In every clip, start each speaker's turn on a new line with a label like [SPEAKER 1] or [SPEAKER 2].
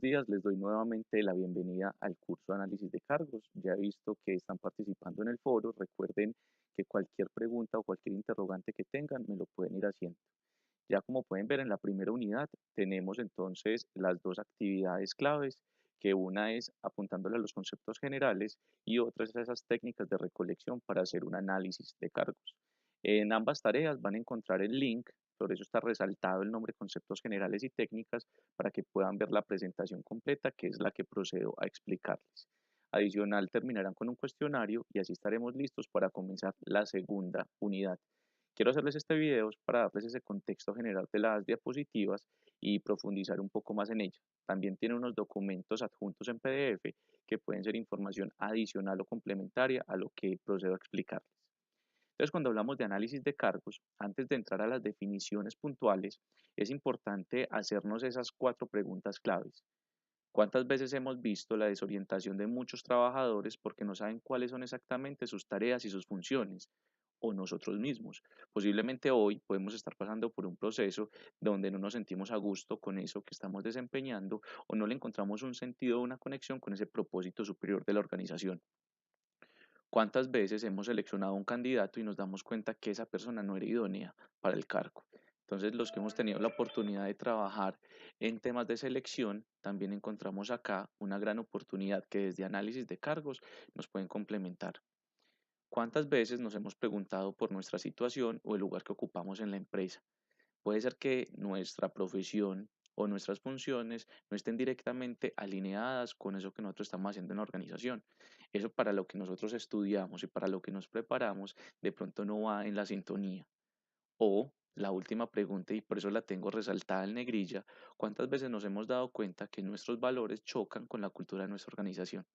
[SPEAKER 1] días, les doy nuevamente la bienvenida al curso de análisis de cargos. Ya he visto que están participando en el foro. Recuerden que cualquier pregunta o cualquier interrogante que tengan me lo pueden ir haciendo. Ya como pueden ver en la primera unidad, tenemos entonces las dos actividades claves, que una es apuntándole a los conceptos generales y otra es esas técnicas de recolección para hacer un análisis de cargos. En ambas tareas van a encontrar el link, por eso está resaltado el nombre conceptos generales y técnicas, para que puedan ver la presentación completa, que es la que procedo a explicarles. Adicional, terminarán con un cuestionario y así estaremos listos para comenzar la segunda unidad. Quiero hacerles este video para darles ese contexto general de las diapositivas y profundizar un poco más en ella. También tiene unos documentos adjuntos en PDF que pueden ser información adicional o complementaria a lo que procedo a explicarles. Entonces, cuando hablamos de análisis de cargos, antes de entrar a las definiciones puntuales, es importante hacernos esas cuatro preguntas claves. ¿Cuántas veces hemos visto la desorientación de muchos trabajadores porque no saben cuáles son exactamente sus tareas y sus funciones? O nosotros mismos. Posiblemente hoy podemos estar pasando por un proceso donde no nos sentimos a gusto con eso que estamos desempeñando o no le encontramos un sentido o una conexión con ese propósito superior de la organización. ¿Cuántas veces hemos seleccionado un candidato y nos damos cuenta que esa persona no era idónea para el cargo? Entonces, los que hemos tenido la oportunidad de trabajar en temas de selección, también encontramos acá una gran oportunidad que desde análisis de cargos nos pueden complementar. ¿Cuántas veces nos hemos preguntado por nuestra situación o el lugar que ocupamos en la empresa? Puede ser que nuestra profesión o nuestras funciones no estén directamente alineadas con eso que nosotros estamos haciendo en la organización. Eso para lo que nosotros estudiamos y para lo que nos preparamos, de pronto no va en la sintonía. O la última pregunta, y por eso la tengo resaltada en negrilla, ¿cuántas veces nos hemos dado cuenta que nuestros valores chocan con la cultura de nuestra organización?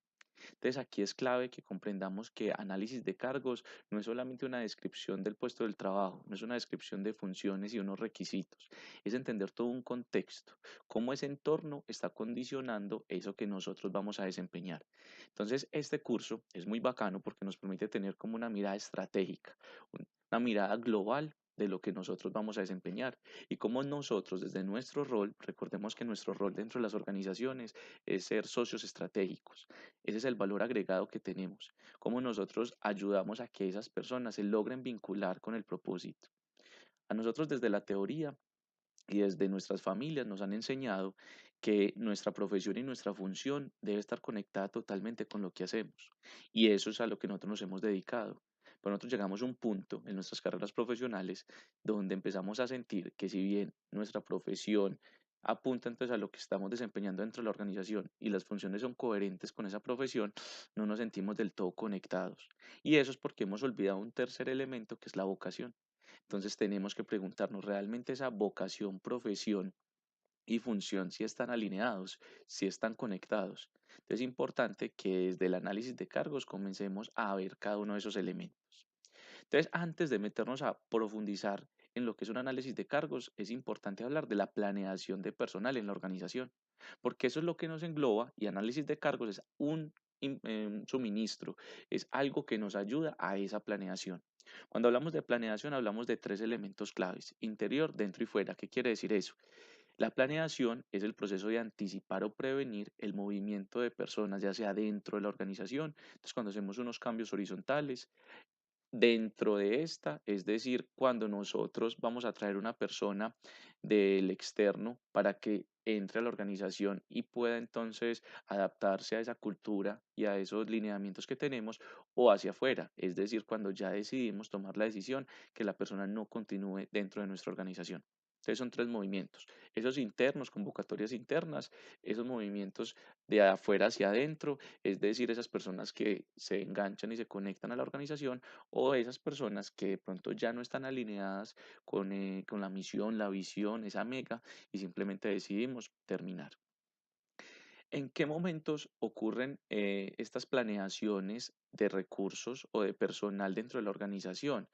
[SPEAKER 1] Entonces aquí es clave que comprendamos que análisis de cargos no es solamente una descripción del puesto del trabajo, no es una descripción de funciones y unos requisitos, es entender todo un contexto, cómo ese entorno está condicionando eso que nosotros vamos a desempeñar. Entonces este curso es muy bacano porque nos permite tener como una mirada estratégica, una mirada global de lo que nosotros vamos a desempeñar y cómo nosotros desde nuestro rol, recordemos que nuestro rol dentro de las organizaciones es ser socios estratégicos. Ese es el valor agregado que tenemos, cómo nosotros ayudamos a que esas personas se logren vincular con el propósito. A nosotros desde la teoría y desde nuestras familias nos han enseñado que nuestra profesión y nuestra función debe estar conectada totalmente con lo que hacemos. Y eso es a lo que nosotros nos hemos dedicado. Pero nosotros llegamos a un punto en nuestras carreras profesionales donde empezamos a sentir que si bien nuestra profesión apunta entonces a lo que estamos desempeñando dentro de la organización y las funciones son coherentes con esa profesión, no nos sentimos del todo conectados. Y eso es porque hemos olvidado un tercer elemento que es la vocación. Entonces tenemos que preguntarnos, ¿realmente esa vocación, profesión y función si están alineados, si están conectados? Entonces es importante que desde el análisis de cargos comencemos a ver cada uno de esos elementos. Entonces, antes de meternos a profundizar en lo que es un análisis de cargos, es importante hablar de la planeación de personal en la organización, porque eso es lo que nos engloba y análisis de cargos es un suministro, es algo que nos ayuda a esa planeación. Cuando hablamos de planeación, hablamos de tres elementos claves: interior, dentro y fuera. ¿Qué quiere decir eso? La planeación es el proceso de anticipar o prevenir el movimiento de personas, ya sea dentro de la organización. Entonces, cuando hacemos unos cambios horizontales, dentro de esta, es decir, cuando nosotros vamos a traer una persona del externo para que entre a la organización y pueda entonces adaptarse a esa cultura y a esos lineamientos que tenemos, o hacia afuera, es decir, cuando ya decidimos tomar la decisión que la persona no continúe dentro de nuestra organización. Entonces son tres movimientos: esos internos, convocatorias internas; esos movimientos de afuera hacia adentro, es decir, esas personas que se enganchan y se conectan a la organización, o esas personas que de pronto ya no están alineadas con la misión, la visión, esa mega, y simplemente decidimos terminar. ¿En qué momentos ocurren estas planeaciones de recursos o de personal dentro de la organización?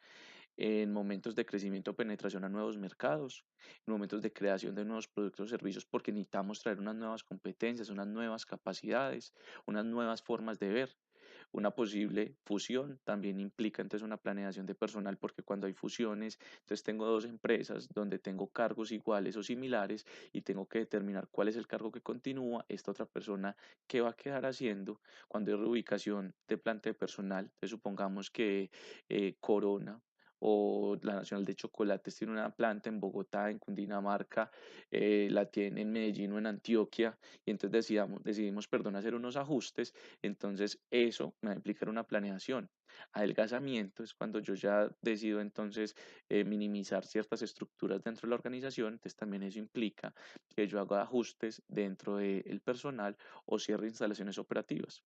[SPEAKER 1] En momentos de crecimiento o penetración a nuevos mercados, en momentos de creación de nuevos productos o servicios porque necesitamos traer unas nuevas competencias, unas nuevas capacidades, unas nuevas formas de ver, Una posible fusión también implica entonces una planeación de personal, porque cuando hay fusiones, entonces tengo dos empresas donde tengo cargos iguales o similares y tengo que determinar cuál es el cargo que continúa, esta otra persona qué va a quedar haciendo cuando hay reubicación de planta de personal. Entonces supongamos que Corona o la Nacional de Chocolates tiene una planta en Bogotá, en Cundinamarca, la tiene en Medellín o en Antioquia, y entonces decidimos, perdón, hacer unos ajustes. Entonces eso me va a implicar una planeación. Adelgazamiento es cuando yo ya decido entonces minimizar ciertas estructuras dentro de la organización, entonces también eso implica que yo haga ajustes dentro del personal o cierre instalaciones operativas.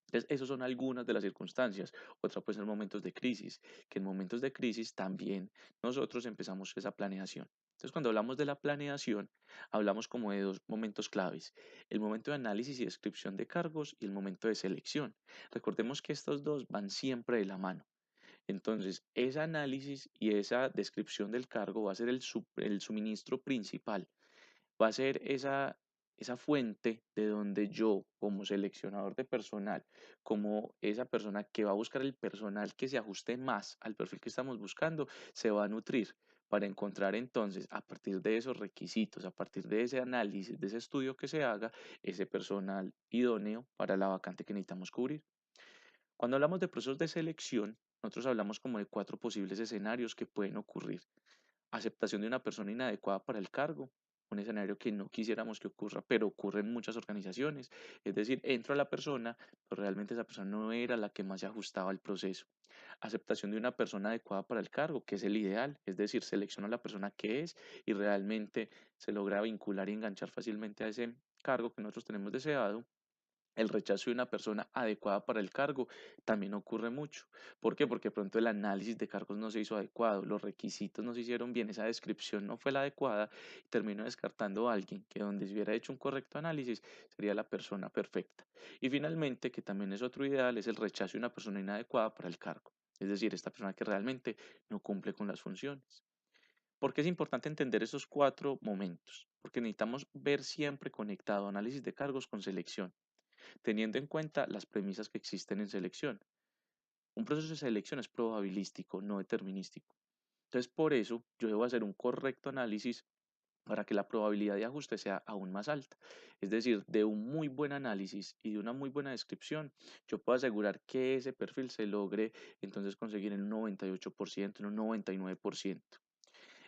[SPEAKER 1] Entonces, esas son algunas de las circunstancias. Otra puede ser momentos de crisis, que en momentos de crisis también nosotros empezamos esa planeación. Entonces, cuando hablamos de la planeación, hablamos como de dos momentos claves: el momento de análisis y descripción de cargos y el momento de selección. Recordemos que estos dos van siempre de la mano. Entonces, ese análisis y esa descripción del cargo va a ser el suministro principal, va a ser esa fuente de donde yo, como seleccionador de personal, como esa persona que va a buscar el personal que se ajuste más al perfil que estamos buscando, se va a nutrir para encontrar entonces, a partir de esos requisitos, a partir de ese análisis, de ese estudio que se haga, ese personal idóneo para la vacante que necesitamos cubrir. Cuando hablamos de procesos de selección, nosotros hablamos como de cuatro posibles escenarios que pueden ocurrir: aceptación de una persona inadecuada para el cargo, un escenario que no quisiéramos que ocurra, pero ocurre en muchas organizaciones. Es decir, entra la persona, pero realmente esa persona no era la que más se ajustaba al proceso. Aceptación de una persona adecuada para el cargo, que es el ideal, es decir, selecciona a la persona que es y realmente se logra vincular y enganchar fácilmente a ese cargo que nosotros tenemos deseado. El rechazo de una persona adecuada para el cargo también ocurre mucho. ¿Por qué? Porque pronto el análisis de cargos no se hizo adecuado, los requisitos no se hicieron bien, esa descripción no fue la adecuada y terminó descartando a alguien que, donde se hubiera hecho un correcto análisis, sería la persona perfecta. Y finalmente, que también es otro ideal, es el rechazo de una persona inadecuada para el cargo. Es decir, esta persona que realmente no cumple con las funciones. ¿Por qué es importante entender esos cuatro momentos? Porque necesitamos ver siempre conectado análisis de cargos con selección, teniendo en cuenta las premisas que existen en selección. Un proceso de selección es probabilístico, no determinístico. Entonces, por eso yo debo hacer un correcto análisis para que la probabilidad de ajuste sea aún más alta. Es decir, de un muy buen análisis y de una muy buena descripción, yo puedo asegurar que ese perfil se logre entonces conseguir en un 98%, en un 99%.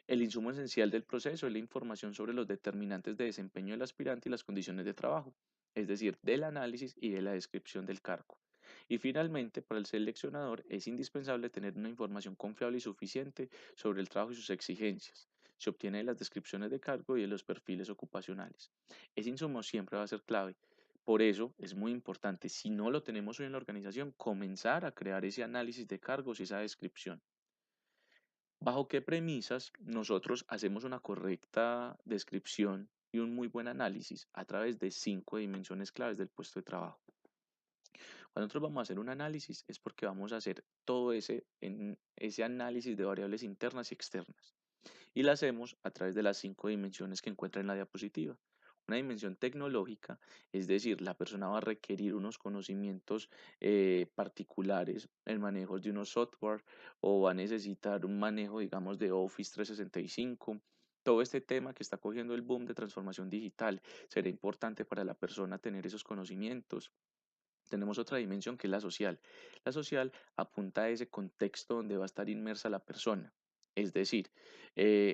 [SPEAKER 1] El insumo esencial del proceso es la información sobre los determinantes de desempeño del aspirante y las condiciones de trabajo, es decir, del análisis y de la descripción del cargo. Y finalmente, para el seleccionador es indispensable tener una información confiable y suficiente sobre el trabajo y sus exigencias. Se obtiene de las descripciones de cargo y de los perfiles ocupacionales. Ese insumo siempre va a ser clave. Por eso es muy importante, si no lo tenemos hoy en la organización, comenzar a crear ese análisis de cargos y esa descripción. ¿Bajo qué premisas nosotros hacemos una correcta descripción y un muy buen análisis? A través de cinco dimensiones claves del puesto de trabajo. Cuando nosotros vamos a hacer un análisis es porque vamos a hacer todo ese análisis de variables internas y externas. Y la hacemos a través de las cinco dimensiones que encuentra en la diapositiva. Una dimensión tecnológica, es decir, la persona va a requerir unos conocimientos particulares, el manejo de unos software, o va a necesitar un manejo, digamos, de Office 365. Todo este tema que está cogiendo el boom de transformación digital, será importante para la persona tener esos conocimientos. Tenemos otra dimensión que es la social. La social apunta a ese contexto donde va a estar inmersa la persona. Es decir,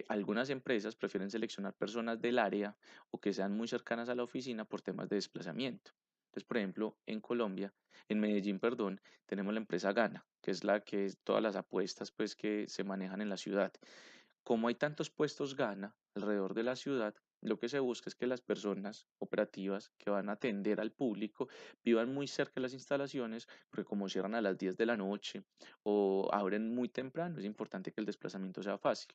[SPEAKER 1] algunas empresas prefieren seleccionar personas del área o que sean muy cercanas a la oficina por temas de desplazamiento. Entonces, por ejemplo, en Colombia, en Medellín, perdón, tenemos la empresa Gana, que es la que es todas las apuestas pues que se manejan en la ciudad. Como hay tantos puestos Gana alrededor de la ciudad, lo que se busca es que las personas operativas que van a atender al público vivan muy cerca de las instalaciones, porque como cierran a las 10 de la noche o abren muy temprano, es importante que el desplazamiento sea fácil.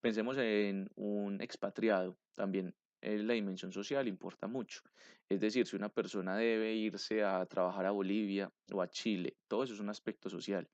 [SPEAKER 1] Pensemos en un expatriado, también la dimensión social importa mucho. Es decir, si una persona debe irse a trabajar a Bolivia o a Chile, todo eso es un aspecto social.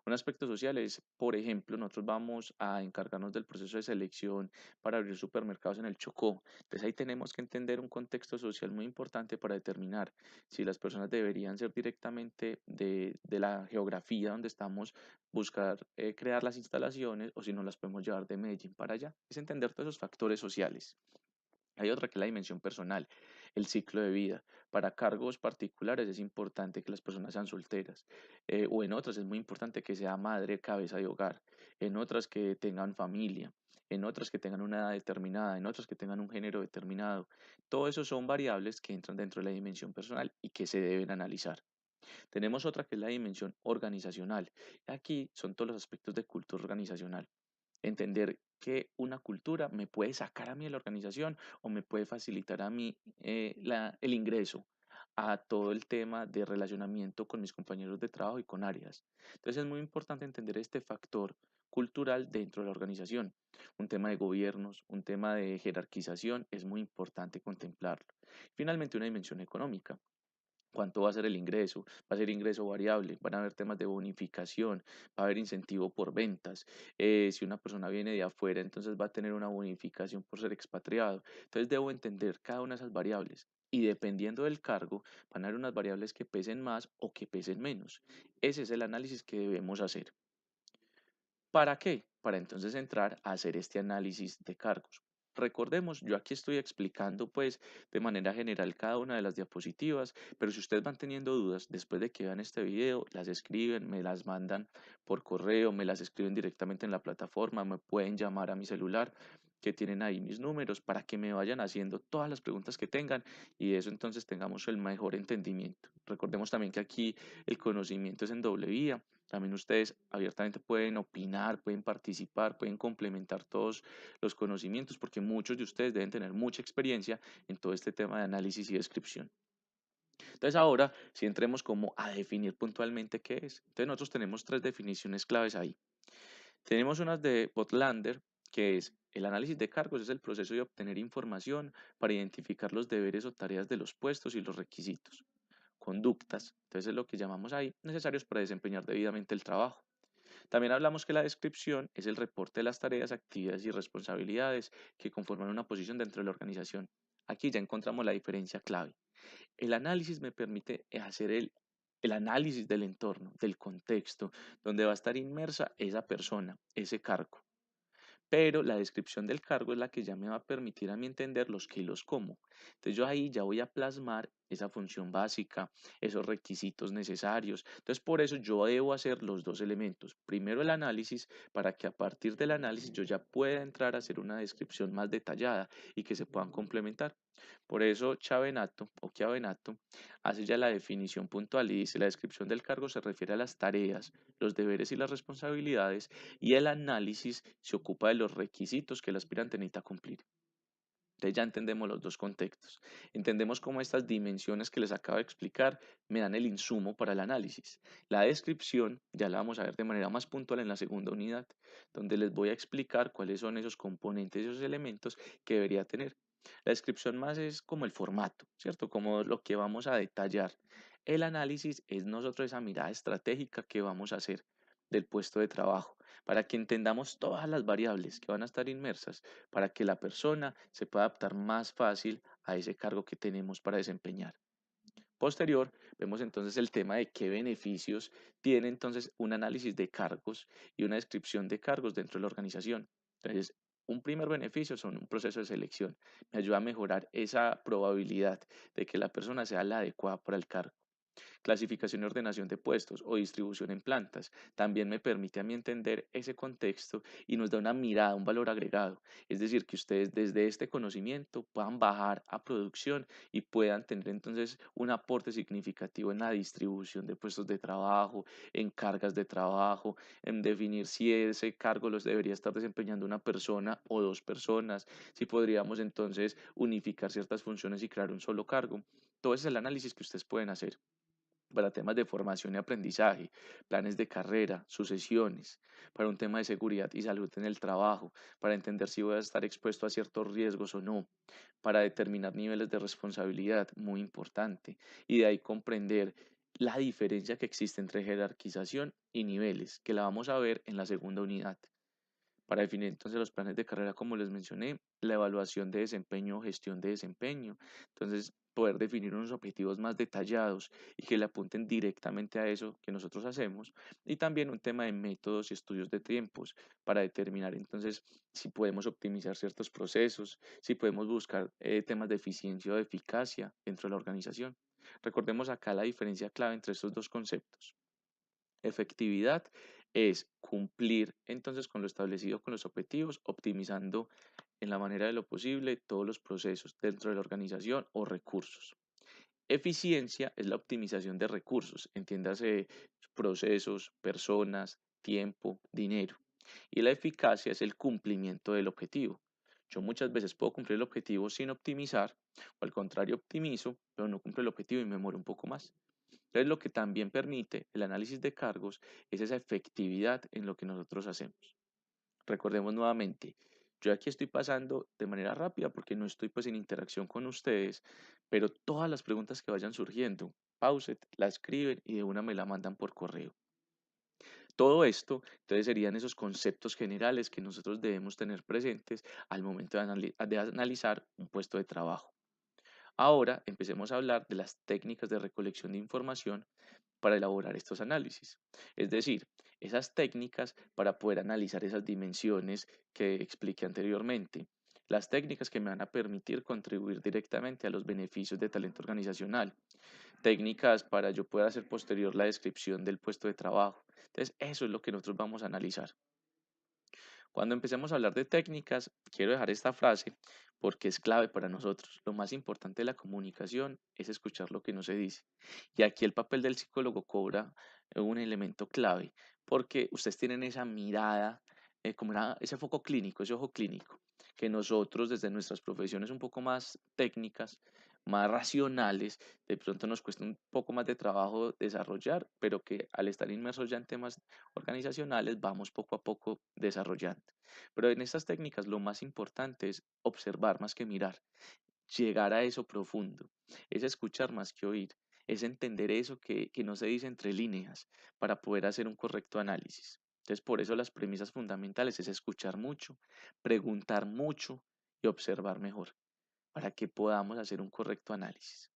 [SPEAKER 1] Un aspecto social es, por ejemplo, nosotros vamos a encargarnos del proceso de selección para abrir supermercados en el Chocó. Entonces ahí tenemos que entender un contexto social muy importante para determinar si las personas deberían ser directamente de la geografía donde estamos, buscar crear las instalaciones o si no las podemos llevar de Medellín para allá. Es entender todos esos factores sociales. Hay otra que es la dimensión personal, el ciclo de vida. Para cargos particulares es importante que las personas sean solteras, o en otras es muy importante que sea madre, cabeza de hogar, en otras que tengan familia, en otras que tengan una edad determinada, en otras que tengan un género determinado. Todo eso son variables que entran dentro de la dimensión personal y que se deben analizar. Tenemos otra que es la dimensión organizacional. Aquí son todos los aspectos de cultura organizacional. Entender que una cultura me puede sacar a mí de la organización o me puede facilitar a mí el ingreso a todo el tema de relacionamiento con mis compañeros de trabajo y con áreas. Entonces es muy importante entender este factor cultural dentro de la organización. Un tema de gobiernos, un tema de jerarquización, es muy importante contemplarlo. Finalmente, una dimensión económica. ¿Cuánto va a ser el ingreso? ¿Va a ser ingreso variable? ¿Van a haber temas de bonificación? ¿Va a haber incentivo por ventas? Si una persona viene de afuera, entonces va a tener una bonificación por ser expatriado. Entonces debo entender cada una de esas variables. Y dependiendo del cargo, van a haber unas variables que pesen más o que pesen menos. Ese es el análisis que debemos hacer. ¿Para qué? Para entonces entrar a hacer este análisis de cargos. Recordemos, yo aquí estoy explicando pues de manera general cada una de las diapositivas, pero si ustedes van teniendo dudas después de que vean este video, las escriben, me las mandan por correo, me las escriben directamente en la plataforma, me pueden llamar a mi celular que tienen ahí mis números para que me vayan haciendo todas las preguntas que tengan y de eso entonces tengamos el mejor entendimiento. Recordemos también que aquí el conocimiento es en doble vía. También ustedes abiertamente pueden opinar, pueden participar, pueden complementar todos los conocimientos, porque muchos de ustedes deben tener mucha experiencia en todo este tema de análisis y descripción. Entonces ahora, si entremos como a definir puntualmente qué es. Entonces nosotros tenemos tres definiciones claves ahí. Tenemos unas de Botlander, que es el análisis de cargos, es el proceso de obtener información para identificar los deberes o tareas de los puestos y los requisitos. Conductas, entonces es lo que llamamos ahí, necesarios para desempeñar debidamente el trabajo. También hablamos que la descripción es el reporte de las tareas, actividades y responsabilidades que conforman una posición dentro de la organización. Aquí ya encontramos la diferencia clave. El análisis me permite hacer el análisis del entorno, del contexto, donde va a estar inmersa esa persona, ese cargo. Pero la descripción del cargo es la que ya me va a permitir a mí entender los qué y los cómo. Entonces yo ahí ya voy a plasmar esa función básica, esos requisitos necesarios. Entonces por eso yo debo hacer los dos elementos. Primero el análisis para que a partir del análisis yo ya pueda entrar a hacer una descripción más detallada y que se puedan complementar. Por eso Chavenato o Chiavenato hace ya la definición puntual y dice la descripción del cargo se refiere a las tareas, los deberes y las responsabilidades y el análisis se ocupa de los requisitos que el aspirante necesita cumplir. Entonces ya entendemos los dos contextos. Entendemos cómo estas dimensiones que les acabo de explicar me dan el insumo para el análisis. La descripción ya la vamos a ver de manera más puntual en la segunda unidad, donde les voy a explicar cuáles son esos componentes y esos elementos que debería tener. La descripción más es como el formato, ¿cierto? Como lo que vamos a detallar. El análisis es nosotros esa mirada estratégica que vamos a hacer del puesto de trabajo, para que entendamos todas las variables que van a estar inmersas, para que la persona se pueda adaptar más fácil a ese cargo que tenemos para desempeñar. Posterior, vemos entonces el tema de qué beneficios tiene entonces un análisis de cargos y una descripción de cargos dentro de la organización. Entonces, un primer beneficio son un proceso de selección. Me ayuda a mejorar esa probabilidad de que la persona sea la adecuada para el cargo. Clasificación y ordenación de puestos o distribución en plantas. También me permite a mí entender ese contexto y nos da una mirada, un valor agregado. Es decir, que ustedes desde este conocimiento puedan bajar a producción y puedan tener entonces un aporte significativo en la distribución de puestos de trabajo, en cargas de trabajo, en definir si ese cargo los debería estar desempeñando una persona o dos personas, si podríamos entonces unificar ciertas funciones y crear un solo cargo. Todo ese es el análisis que ustedes pueden hacer para temas de formación y aprendizaje, planes de carrera, sucesiones, para un tema de seguridad y salud en el trabajo, para entender si voy a estar expuesto a ciertos riesgos o no, para determinar niveles de responsabilidad, muy importante, y de ahí comprender la diferencia que existe entre jerarquización y niveles, que la vamos a ver en la segunda unidad. Para definir entonces los planes de carrera, como les mencioné, la evaluación de desempeño o gestión de desempeño. Entonces, poder definir unos objetivos más detallados y que le apunten directamente a eso que nosotros hacemos. Y también un tema de métodos y estudios de tiempos para determinar entonces si podemos optimizar ciertos procesos, si podemos buscar temas de eficiencia o de eficacia dentro de la organización. Recordemos acá la diferencia clave entre estos dos conceptos. Efectividad es cumplir entonces con lo establecido con los objetivos, optimizando en la manera de lo posible todos los procesos dentro de la organización o recursos. Eficiencia es la optimización de recursos, entiéndase procesos, personas, tiempo, dinero. Y la eficacia es el cumplimiento del objetivo. Yo muchas veces puedo cumplir el objetivo sin optimizar, o al contrario optimizo, pero no cumplo el objetivo y me muero un poco más. Entonces, lo que también permite el análisis de cargos es esa efectividad en lo que nosotros hacemos. Recordemos nuevamente, yo aquí estoy pasando de manera rápida porque no estoy pues en interacción con ustedes, pero todas las preguntas que vayan surgiendo, pauset, la escriben y de una me la mandan por correo. Todo esto, entonces, serían esos conceptos generales que nosotros debemos tener presentes al momento de analizar un puesto de trabajo. Ahora empecemos a hablar de las técnicas de recolección de información para elaborar estos análisis. Es decir, esas técnicas para poder analizar esas dimensiones que expliqué anteriormente. Las técnicas que me van a permitir contribuir directamente a los beneficios de talento organizacional. Técnicas para yo poder hacer posterior la descripción del puesto de trabajo. Entonces, eso es lo que nosotros vamos a analizar. Cuando empecemos a hablar de técnicas, quiero dejar esta frase porque es clave para nosotros. Lo más importante de la comunicación es escuchar lo que no se dice. Y aquí el papel del psicólogo cobra un elemento clave porque ustedes tienen esa mirada, ese foco clínico, ese ojo clínico, que nosotros desde nuestras profesiones un poco más técnicas, más racionales, de pronto nos cuesta un poco más de trabajo desarrollar, pero que al estar inmersos ya en temas organizacionales vamos poco a poco desarrollando. Pero en estas técnicas lo más importante es observar más que mirar, llegar a eso profundo, es escuchar más que oír, es entender eso que no se dice entre líneas para poder hacer un correcto análisis. Entonces, por eso las premisas fundamentales es escuchar mucho, preguntar mucho y observar mejor para que podamos hacer un correcto análisis.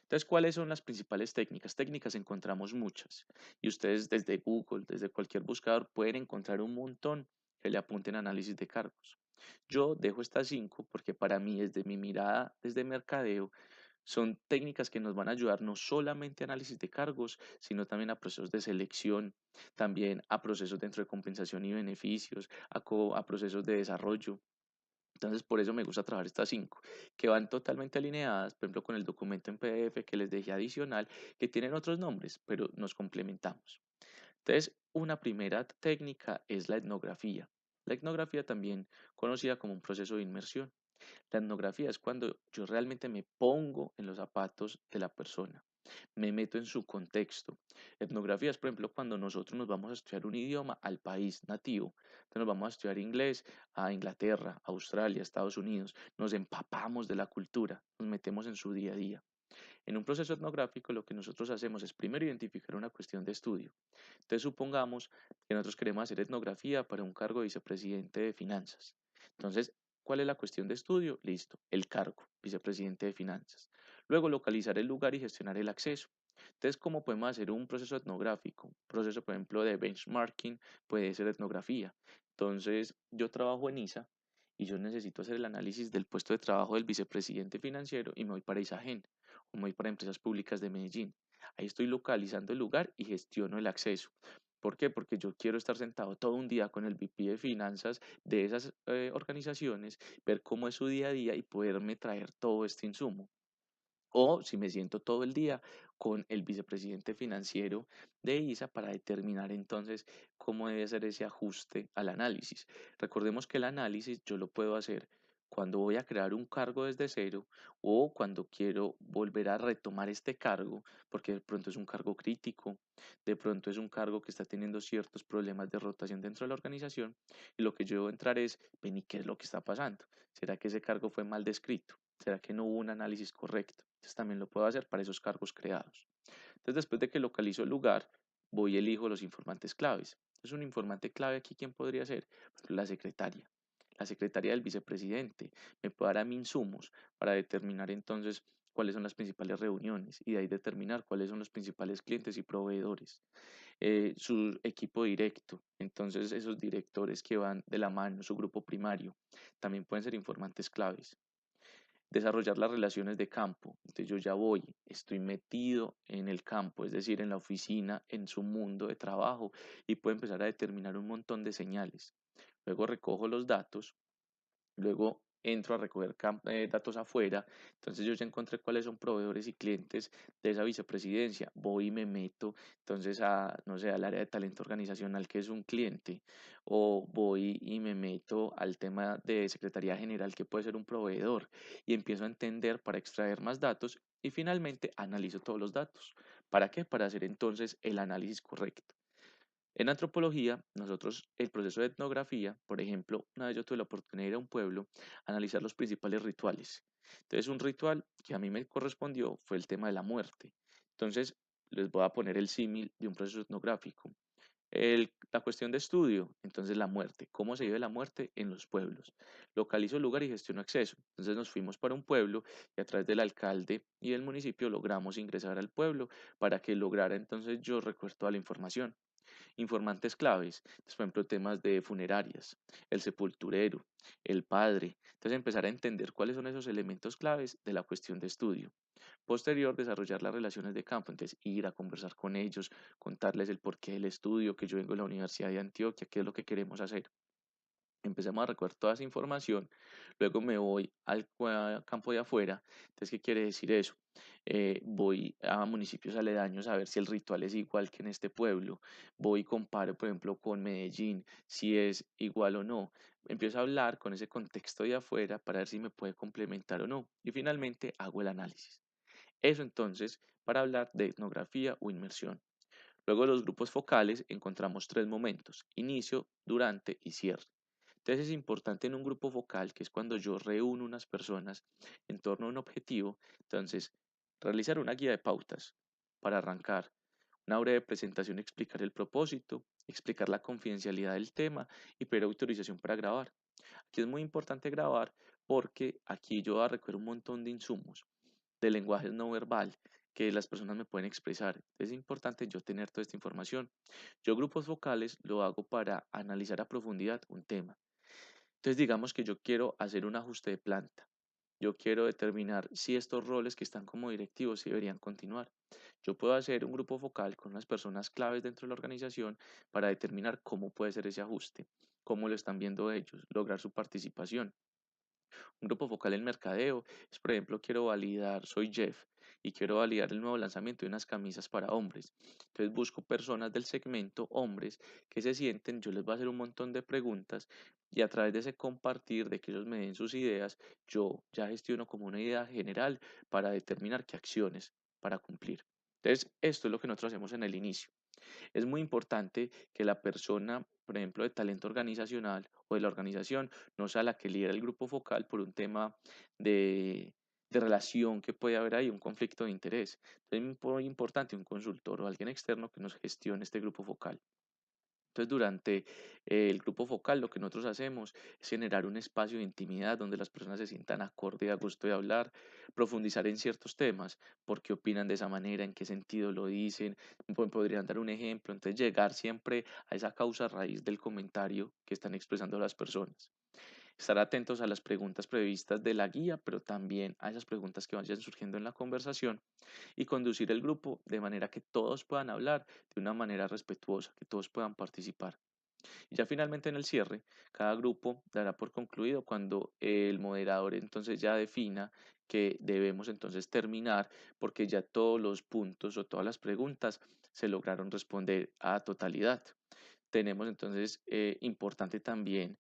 [SPEAKER 1] Entonces, ¿cuáles son las principales técnicas? Técnicas encontramos muchas y ustedes desde Google, desde cualquier buscador pueden encontrar un montón que le apunten análisis de cargos. Yo dejo estas cinco porque para mí, desde mi mirada, desde mercadeo, son técnicas que nos van a ayudar no solamente a análisis de cargos, sino también a procesos de selección, también a procesos dentro de compensación y beneficios, a procesos de desarrollo. Entonces, por eso me gusta trabajar estas cinco, que van totalmente alineadas, por ejemplo, con el documento en PDF que les dejé adicional, que tienen otros nombres, pero nos complementamos. Entonces, una primera técnica es la etnografía. La etnografía también conocida como un proceso de inmersión. La etnografía es cuando yo realmente me pongo en los zapatos de la persona, me meto en su contexto. Etnografía es, por ejemplo, cuando nosotros nos vamos a estudiar un idioma al país nativo. Entonces nos vamos a estudiar inglés a Inglaterra, Australia, Estados Unidos. Nos empapamos de la cultura, nos metemos en su día a día. En un proceso etnográfico lo que nosotros hacemos es primero identificar una cuestión de estudio. Entonces supongamos que nosotros queremos hacer etnografía para un cargo de vicepresidente de finanzas. Entonces, ¿cuál es la cuestión de estudio? Listo, el cargo, vicepresidente de finanzas. Luego localizar el lugar y gestionar el acceso. Entonces, ¿cómo podemos hacer un proceso etnográfico? Un proceso, por ejemplo, de benchmarking puede ser etnografía. Entonces, yo trabajo en ISA y yo necesito hacer el análisis del puesto de trabajo del vicepresidente financiero y me voy para ISAGEN o me voy para Empresas Públicas de Medellín. Ahí estoy localizando el lugar y gestiono el acceso. ¿Por qué? Porque yo quiero estar sentado todo un día con el VP de finanzas de esas organizaciones, ver cómo es su día a día y poderme traer todo este insumo. O si me siento todo el día con el vicepresidente financiero de ISA para determinar entonces cómo debe ser ese ajuste al análisis. Recordemos que el análisis yo lo puedo hacer cuando voy a crear un cargo desde cero o cuando quiero volver a retomar este cargo, porque de pronto es un cargo crítico, de pronto es un cargo que está teniendo ciertos problemas de rotación dentro de la organización y lo que yo debo entrar es, ven, ¿y qué es lo que está pasando? ¿Será que ese cargo fue mal descrito? ¿Será que no hubo un análisis correcto? Entonces también lo puedo hacer para esos cargos creados. Entonces, después de que localizo el lugar, voy y elijo los informantes claves. Entonces, un informante clave aquí, ¿quién podría ser? Por ejemplo, la secretaria. La secretaria del vicepresidente me puede dar a mí insumos para determinar entonces cuáles son las principales reuniones y de ahí determinar cuáles son los principales clientes y proveedores. Su equipo directo, entonces esos directores que van de la mano, su grupo primario, también pueden ser informantes claves. Desarrollar las relaciones de campo. Entonces yo ya voy, estoy metido en el campo, es decir, en la oficina, en su mundo de trabajo y puedo empezar a determinar un montón de señales. Luego recojo los datos. Luego entro a recoger datos afuera, entonces yo ya encontré cuáles son proveedores y clientes de esa vicepresidencia, voy y me meto entonces a, no sé, al área de talento organizacional que es un cliente, o voy y me meto al tema de Secretaría General que puede ser un proveedor y empiezo a entender para extraer más datos y finalmente analizo todos los datos. ¿Para qué? Para hacer entonces el análisis correcto. En antropología, nosotros el proceso de etnografía, por ejemplo, una vez yo tuve la oportunidad de ir a un pueblo a analizar los principales rituales. Entonces, un ritual que a mí me correspondió fue el tema de la muerte. Entonces, les voy a poner el símil de un proceso etnográfico. La cuestión de estudio, entonces la muerte, cómo se vive la muerte en los pueblos. Localizo el lugar y gestiono acceso. Entonces nos fuimos para un pueblo y a través del alcalde y del municipio logramos ingresar al pueblo para que lograra entonces yo recoger toda la información. Informantes claves, entonces, por ejemplo, temas de funerarias, el sepulturero, el padre. Entonces, empezar a entender cuáles son esos elementos claves de la cuestión de estudio. Posterior, desarrollar las relaciones de campo, entonces ir a conversar con ellos, contarles el porqué del estudio, que yo vengo de la Universidad de Antioquia, qué es lo que queremos hacer. Empecemos a recoger toda esa información, luego me voy al campo de afuera. Entonces, ¿qué quiere decir eso? Voy a municipios aledaños a ver si el ritual es igual que en este pueblo. Voy y comparo, por ejemplo, con Medellín, si es igual o no. Empiezo a hablar con ese contexto de afuera para ver si me puede complementar o no. Y finalmente hago el análisis. Eso entonces para hablar de etnografía o inmersión. Luego de los grupos focales encontramos tres momentos: inicio, durante y cierre. Entonces es importante en un grupo focal, que es cuando yo reúno unas personas en torno a un objetivo, entonces realizar una guía de pautas para arrancar, una breve presentación, explicar el propósito, explicar la confidencialidad del tema y pedir autorización para grabar. Aquí es muy importante grabar porque aquí yo voy a recoger un montón de insumos de lenguaje no verbal que las personas me pueden expresar. Es importante yo tener toda esta información. Yo grupos vocales lo hago para analizar a profundidad un tema. Entonces digamos que yo quiero hacer un ajuste de planta. Yo quiero determinar si estos roles que están como directivos si deberían continuar. Yo puedo hacer un grupo focal con las personas claves dentro de la organización para determinar cómo puede ser ese ajuste, cómo lo están viendo ellos, lograr su participación. Un grupo focal en mercadeo es, por ejemplo, quiero validar, soy Jeff y quiero validar el nuevo lanzamiento de unas camisas para hombres. Entonces busco personas del segmento hombres que se sienten, yo les voy a hacer un montón de preguntas y a través de ese compartir, de que ellos me den sus ideas, yo ya gestiono como una idea general para determinar qué acciones para cumplir. Entonces, esto es lo que nosotros hacemos en el inicio. Es muy importante que la persona, por ejemplo, de talento organizacional o de la organización, no sea la que lidera el grupo focal por un tema de, de relación que puede haber ahí, un conflicto de interés. Es muy importante un consultor o alguien externo que nos gestione este grupo focal. Entonces, durante el grupo focal, lo que nosotros hacemos es generar un espacio de intimidad donde las personas se sientan acorde y a gusto de hablar, profundizar en ciertos temas, por qué opinan de esa manera, en qué sentido lo dicen, podrían dar un ejemplo. Entonces, llegar siempre a esa causa raíz del comentario que están expresando las personas. Estar atentos a las preguntas previstas de la guía, pero también a esas preguntas que vayan surgiendo en la conversación y conducir el grupo de manera que todos puedan hablar de una manera respetuosa, que todos puedan participar. Y ya finalmente en el cierre, cada grupo dará por concluido cuando el moderador entonces ya defina que debemos entonces terminar porque ya todos los puntos o todas las preguntas se lograron responder a totalidad. Tenemos entonces importante también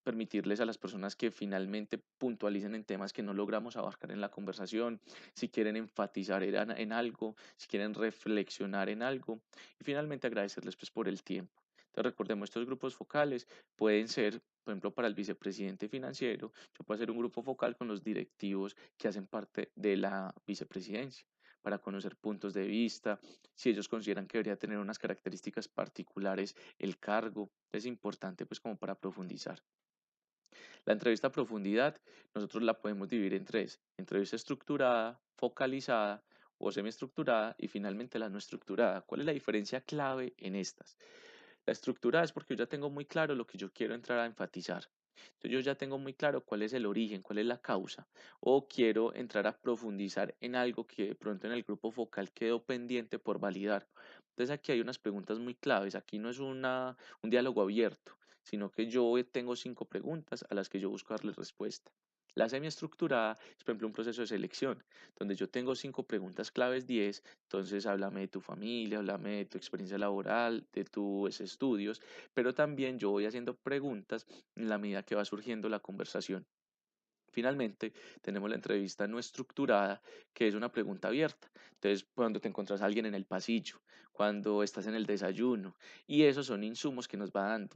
[SPEAKER 1] permitirles a las personas que finalmente puntualicen en temas que no logramos abarcar en la conversación, si quieren enfatizar en algo, si quieren reflexionar en algo y finalmente agradecerles pues por el tiempo. Entonces recordemos, estos grupos focales pueden ser, por ejemplo, para el vicepresidente financiero, yo puedo hacer un grupo focal con los directivos que hacen parte de la vicepresidencia. para conocer puntos de vista, si ellos consideran que debería tener unas características particulares el cargo. Es importante pues como para profundizar. La entrevista a profundidad nosotros la podemos dividir en tres: entrevista estructurada, focalizada o semiestructurada y finalmente la no estructurada. ¿Cuál es la diferencia clave en estas? La estructurada es porque yo ya tengo muy claro lo que yo quiero entrar a enfatizar. Entonces yo ya tengo muy claro cuál es el origen, cuál es la causa, o quiero entrar a profundizar en algo que de pronto en el grupo focal quedó pendiente por validar. Entonces aquí hay unas preguntas muy claves, aquí no es un diálogo abierto, sino que yo tengo 5 preguntas a las que yo busco darle respuesta. La semiestructurada es, por ejemplo, un proceso de selección, donde yo tengo 5 preguntas claves, 10. Entonces, háblame de tu familia, háblame de tu experiencia laboral, de tus estudios, pero también yo voy haciendo preguntas en la medida que va surgiendo la conversación. Finalmente, tenemos la entrevista no estructurada, que es una pregunta abierta. Entonces, cuando te encuentras a alguien en el pasillo, cuando estás en el desayuno, y esos son insumos que nos va dando.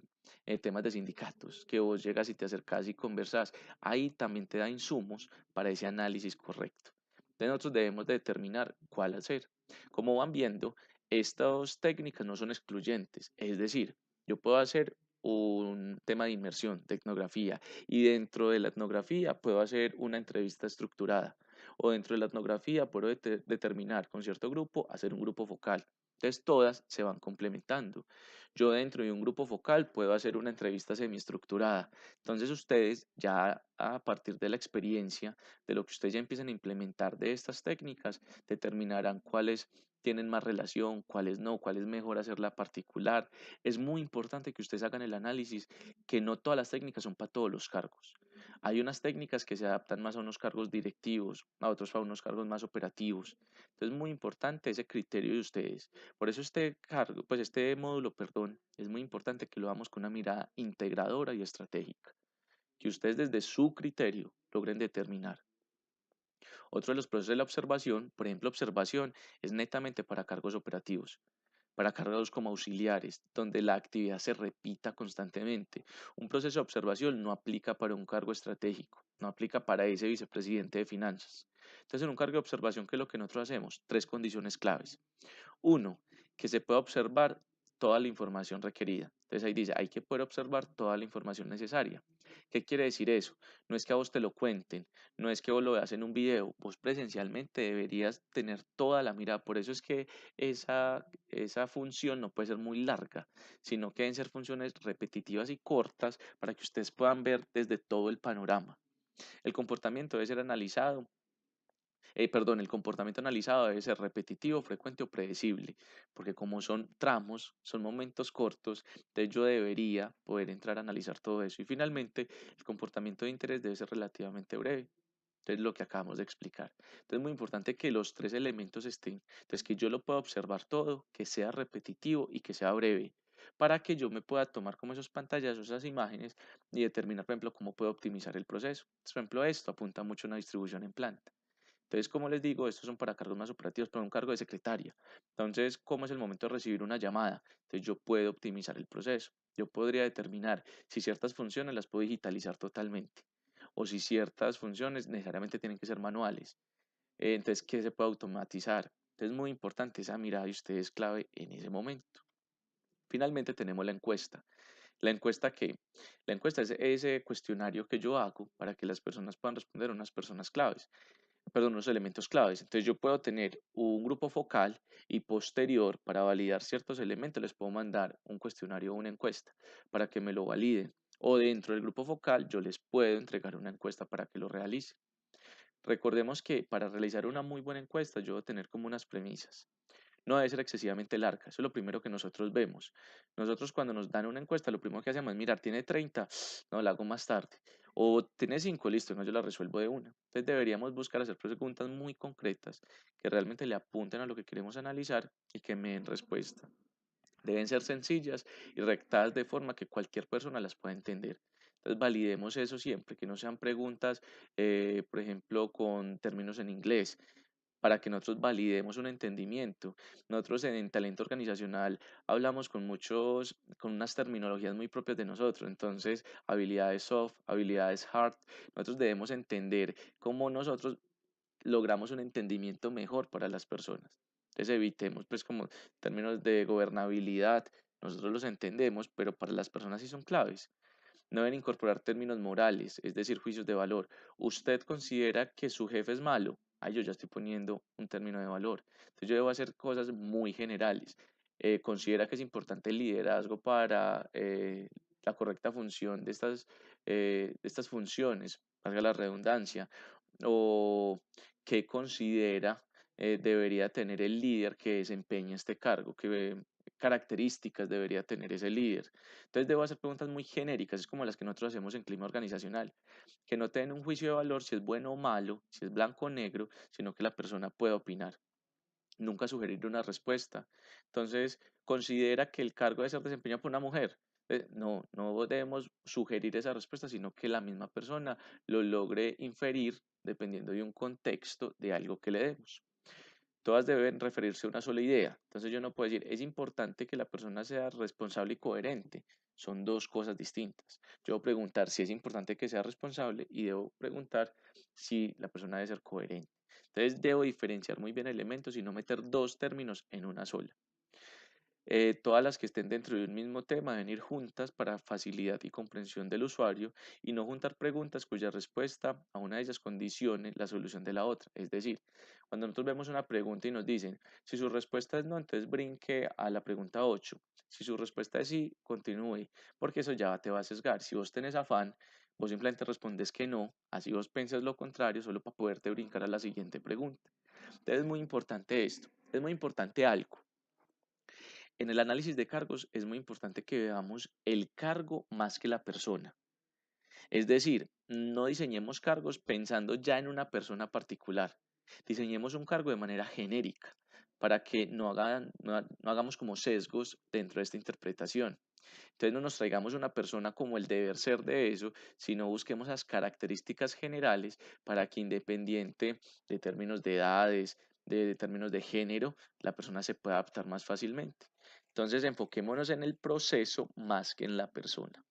[SPEAKER 1] Temas de sindicatos, que vos llegas y te acercas y conversas, ahí también te da insumos para ese análisis correcto. Entonces, nosotros debemos de determinar cuál hacer. Como van viendo, estas técnicas no son excluyentes, es decir, yo puedo hacer un tema de inmersión, de etnografía, y dentro de la etnografía puedo hacer una entrevista estructurada, o dentro de la etnografía puedo determinar con cierto grupo hacer un grupo focal. Entonces todas se van complementando. Yo dentro de un grupo focal puedo hacer una entrevista semiestructurada. Entonces ustedes ya a partir de la experiencia, de lo que ustedes ya empiezan a implementar de estas técnicas, determinarán cuáles tienen más relación, cuáles no, cuál es mejor hacerla particular. Es muy importante que ustedes hagan el análisis, que no todas las técnicas son para todos los cargos. Hay unas técnicas que se adaptan más a unos cargos directivos, a otros a unos cargos más operativos. Entonces es muy importante ese criterio de ustedes. Por eso este cargo, pues este módulo, perdón, es muy importante que lo hagamos con una mirada integradora y estratégica, que ustedes desde su criterio logren determinar. Otro de los procesos de la observación, por ejemplo, observación es netamente para cargos operativos, para cargos como auxiliares, donde la actividad se repita constantemente. Un proceso de observación no aplica para un cargo estratégico, no aplica para ese vicepresidente de finanzas. Entonces, en un cargo de observación, ¿qué es lo que nosotros hacemos? 3 condiciones claves. Uno, que se pueda observar toda la información requerida. Entonces ahí dice, hay que poder observar toda la información necesaria. ¿Qué quiere decir eso? No es que a vos te lo cuenten, no es que vos lo veas en un video, vos presencialmente deberías tener toda la mirada. Por eso es que esa función no puede ser muy larga, sino que deben ser funciones repetitivas y cortas para que ustedes puedan ver desde todo el panorama. El comportamiento debe ser analizado el comportamiento analizado debe ser repetitivo, frecuente o predecible, porque como son tramos, son momentos cortos, entonces yo debería poder entrar a analizar todo eso. Y finalmente, el comportamiento de interés debe ser relativamente breve. Entonces, lo que acabamos de explicar. Entonces, es muy importante que los 3 elementos estén. Entonces, que yo lo pueda observar todo, que sea repetitivo y que sea breve, para que yo me pueda tomar como esos pantallazos, esas imágenes y determinar, por ejemplo, cómo puedo optimizar el proceso. Entonces, por ejemplo, esto apunta mucho a una distribución en planta. Entonces, como les digo, estos son para cargos más operativos, para un cargo de secretaria. Entonces, ¿cómo es el momento de recibir una llamada? Entonces, yo puedo optimizar el proceso. Yo podría determinar si ciertas funciones las puedo digitalizar totalmente o si ciertas funciones necesariamente tienen que ser manuales. Entonces, ¿qué se puede automatizar? Entonces, es muy importante esa mirada de ustedes clave en ese momento. Finalmente, tenemos la encuesta. ¿La encuesta qué? La encuesta es ese cuestionario que yo hago para que las personas puedan responder a unas personas claves, perdón, unos elementos claves. Entonces yo puedo tener un grupo focal y posterior para validar ciertos elementos les puedo mandar un cuestionario o una encuesta para que me lo validen. O dentro del grupo focal yo les puedo entregar una encuesta para que lo realicen. Recordemos que para realizar una muy buena encuesta yo debo tener como unas premisas. No debe ser excesivamente larga, eso es lo primero que nosotros vemos. Nosotros cuando nos dan una encuesta, lo primero que hacemos es mirar, ¿tiene 30? No, la hago más tarde. O tiene 5, listo, no, yo la resuelvo de una. Entonces deberíamos buscar hacer preguntas muy concretas que realmente le apunten a lo que queremos analizar y que me den respuesta. Deben ser sencillas y rectadas de forma que cualquier persona las pueda entender. Entonces validemos eso siempre, que no sean preguntas, por ejemplo, con términos en inglés, para que nosotros validemos un entendimiento. Nosotros en talento organizacional hablamos con unas terminologías muy propias de nosotros, entonces habilidades soft, habilidades hard, nosotros debemos entender cómo nosotros logramos un entendimiento mejor para las personas. Entonces evitemos, pues como términos de gobernabilidad, nosotros los entendemos, pero para las personas sí son claves. No deben incorporar términos morales, es decir, juicios de valor. ¿Usted considera que su jefe es malo? Yo ya estoy poniendo un término de valor. Entonces yo debo hacer cosas muy generales. ¿Considera que es importante el liderazgo para la correcta función de estas funciones, valga la redundancia? ¿O qué considera debería tener el líder que desempeña este cargo? ¿Qué características debería tener ese líder? Entonces debo hacer preguntas muy genéricas, es como las que nosotros hacemos en clima organizacional, que no te den un juicio de valor si es bueno o malo, si es blanco o negro, sino que la persona pueda opinar. Nunca sugerir una respuesta. Entonces, considera que el cargo debe ser desempeñado por una mujer. No, no debemos sugerir esa respuesta, sino que la misma persona lo logre inferir dependiendo de un contexto de algo que le demos. Todas deben referirse a una sola idea. Entonces yo no puedo decir, es importante que la persona sea responsable y coherente. Son dos cosas distintas. Yo debo preguntar si es importante que sea responsable y debo preguntar si la persona debe ser coherente. Entonces debo diferenciar muy bien elementos y no meter dos términos en una sola. Todas las que estén dentro de un mismo tema deben ir juntas para facilidad y comprensión del usuario y no juntar preguntas cuya respuesta a una de ellas condicione la solución de la otra. Es decir, cuando nosotros vemos una pregunta y nos dicen, si su respuesta es no, entonces brinque a la pregunta 8. Si su respuesta es sí, continúe, porque eso ya te va a sesgar. Si vos tenés afán, vos simplemente respondes que no, así vos pensás lo contrario, solo para poderte brincar a la siguiente pregunta. Entonces es muy importante esto, es muy importante algo. En el análisis de cargos es muy importante que veamos el cargo más que la persona. Es decir, no diseñemos cargos pensando ya en una persona particular. Diseñemos un cargo de manera genérica para que no hagamos como sesgos dentro de esta interpretación. Entonces no nos traigamos una persona como el deber ser de eso, sino busquemos las características generales para que independiente de términos de edades, de términos de género, la persona se pueda adaptar más fácilmente. Entonces enfoquémonos en el proceso más que en la persona.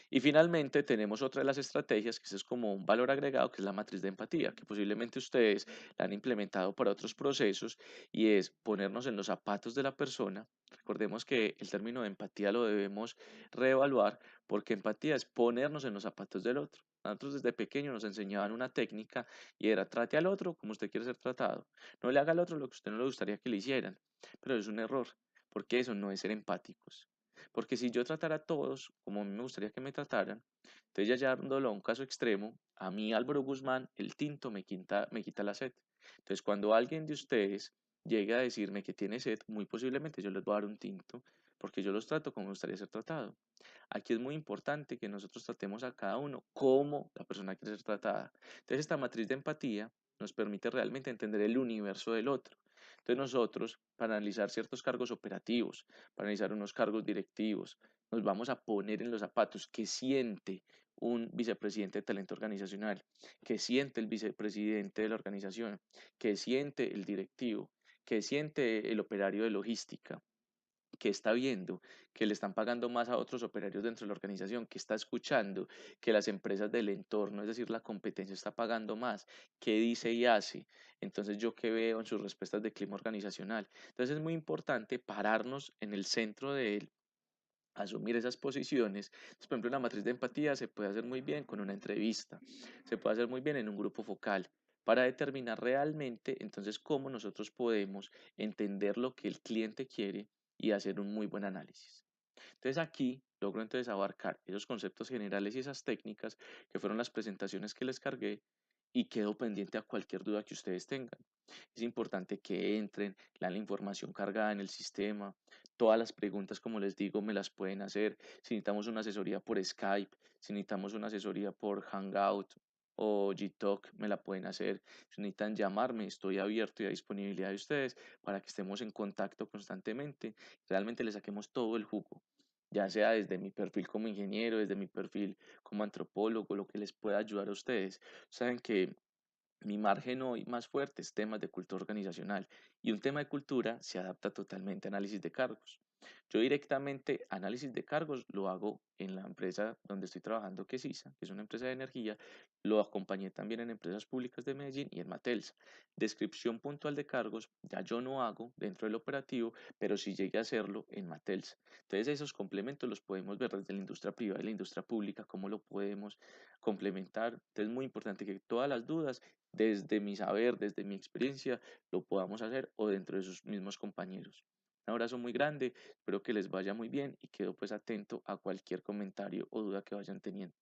[SPEAKER 1] Y finalmente tenemos otra de las estrategias, que es como un valor agregado, que es la matriz de empatía, que posiblemente ustedes la han implementado para otros procesos y es ponernos en los zapatos de la persona. Recordemos que el término de empatía lo debemos reevaluar porque empatía es ponernos en los zapatos del otro. Nosotros desde pequeños nos enseñaban una técnica y era trate al otro como usted quiere ser tratado. No le haga al otro lo que a usted no le gustaría que le hicieran. Pero es un error, porque eso no es ser empáticos. Porque si yo tratara a todos como a mí me gustaría que me trataran, entonces ya llevándolo a un caso extremo, a mí Álvaro Guzmán, el tinto me quita la sed. Entonces cuando alguien de ustedes llegue a decirme que tiene sed, muy posiblemente yo les voy a dar un tinto, porque yo los trato como me gustaría ser tratado. Aquí es muy importante que nosotros tratemos a cada uno como la persona quiere ser tratada. Entonces esta matriz de empatía nos permite realmente entender el universo del otro. Entonces nosotros, para analizar ciertos cargos operativos, para analizar unos cargos directivos, nos vamos a poner en los zapatos que siente un vicepresidente de talento organizacional, que siente el vicepresidente de la organización, que siente el directivo, que siente el operario de logística, que está viendo que le están pagando más a otros operarios dentro de la organización, que está escuchando que las empresas del entorno, es decir, la competencia está pagando más, qué dice y hace. Entonces, yo qué veo en sus respuestas de clima organizacional. Entonces, es muy importante pararnos en el centro de él, asumir esas posiciones. Entonces, por ejemplo, la matriz de empatía se puede hacer muy bien con una entrevista, se puede hacer muy bien en un grupo focal, para determinar realmente entonces cómo nosotros podemos entender lo que el cliente quiere y hacer un muy buen análisis. Entonces aquí logro entonces abarcar esos conceptos generales y esas técnicas que fueron las presentaciones que les cargué y quedo pendiente a cualquier duda que ustedes tengan. Es importante que entren, lean la información cargada en el sistema. Todas las preguntas, como les digo, me las pueden hacer. Si necesitamos una asesoría por Skype, si necesitamos una asesoría por Hangout o Gtalk, me la pueden hacer. Si necesitan llamarme, estoy abierto y a disponibilidad de ustedes para que estemos en contacto constantemente. Realmente le saquemos todo el jugo, ya sea desde mi perfil como ingeniero, desde mi perfil como antropólogo, lo que les pueda ayudar a ustedes. Saben que mi margen hoy más fuerte es temas de cultura organizacional y un tema de cultura se adapta totalmente a análisis de cargos. Yo directamente análisis de cargos lo hago en la empresa donde estoy trabajando, que es ISA, que es una empresa de energía. Lo acompañé también en empresas públicas de Medellín y en Matelsa. Descripción puntual de cargos ya yo no hago dentro del operativo, pero sí llegué a hacerlo en Matelsa. Entonces esos complementos los podemos ver desde la industria privada y la industria pública, cómo lo podemos complementar. Entonces es muy importante que todas las dudas, desde mi saber, desde mi experiencia, lo podamos hacer o dentro de sus mismos compañeros. Un abrazo muy grande. Espero que les vaya muy bien y quedo pues atento a cualquier comentario o duda que vayan teniendo.